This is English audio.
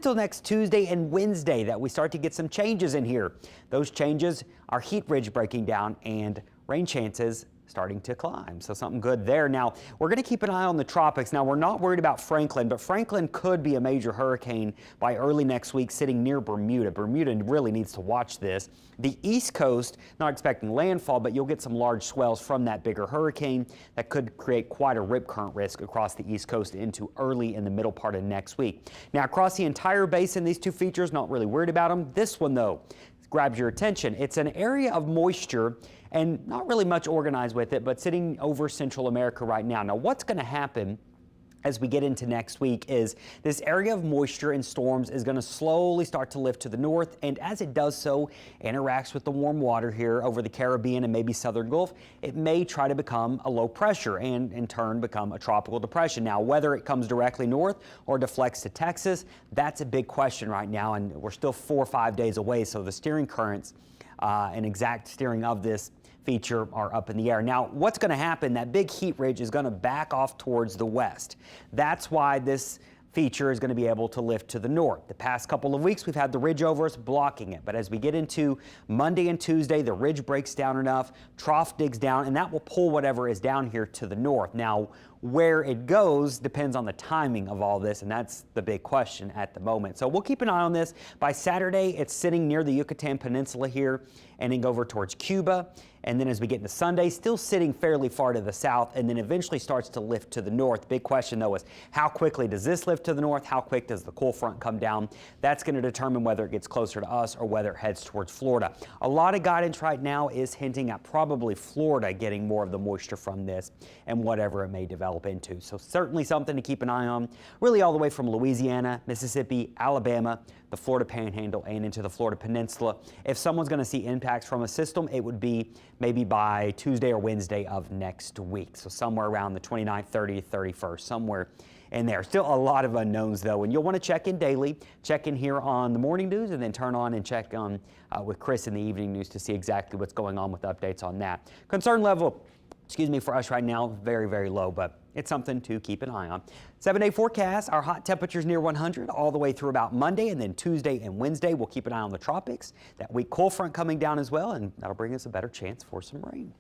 Until next Tuesday and Wednesday that we start to get some changes in here. Those changes are heat ridge breaking down and rain chances starting to climb. So something good there. Now, we're going to keep an eye on the tropics. Now, we're not worried about Franklin, but Franklin could be a major hurricane by early next week sitting near Bermuda. Bermuda really needs to watch this. The East Coast, not expecting landfall, but you'll get some large swells from that bigger hurricane that could create quite a rip current risk across the East Coast into early in the middle part of next week. Now, across the entire basin, these two features, not really worried about them. This one, though, grabs your attention. It's an area of moisture and not really much organized with it, but sitting over Central America right now. Now, what's going to happen as we get into next week is this area of moisture and storms is going to slowly start to lift to the north, and as it does so, interacts with the warm water here over the Caribbean and maybe southern Gulf, it may try to become a low pressure and in turn become a tropical depression. Now, whether it comes directly north or deflects to Texas, that's a big question right now, and we're still 4 or 5 days away, so the steering currents and exact steering of this feature are up in the air. Now, what's going to happen, that big heat ridge is going to back off towards the west. That's why this feature is going to be able to lift to the north. The past couple of weeks, we've had the ridge over us blocking it. But as we get into Monday and Tuesday, the ridge breaks down enough, trough digs down, and that will pull whatever is down here to the north. Now, where it goes depends on the timing of all this, and that's the big question at the moment. So we'll keep an eye on this. By Saturday, it's sitting near the Yucatan Peninsula here and then go over towards Cuba. And then as we get into Sunday, still sitting fairly far to the south, and then eventually starts to lift to the north. Big question, though, is how quickly does this lift to the north? How quick does the cold front come down? That's going to determine whether it gets closer to us or whether it heads towards Florida. A lot of guidance right now is hinting at probably Florida getting more of the moisture from this and whatever it may develop into. So certainly something to keep an eye on, really all the way from Louisiana, Mississippi, Alabama, the Florida Panhandle, and into the Florida Peninsula. If someone's going to see impacts from a system, it would be maybe by Tuesday or Wednesday of next week. So somewhere around the 29th, 30th, 31st, somewhere in there. Still a lot of unknowns, though, and you'll want to check in daily, check in here on the morning news, and then turn on and check on with Chris in the evening news to see exactly what's going on with updates on that. Concern level, for us right now, very, very low, but it's something to keep an eye on. 7-day forecast, our hot temperatures near 100 all the way through about Monday, and then Tuesday and Wednesday, we'll keep an eye on the tropics. That weak cold front coming down as well, and that'll bring us a better chance for some rain.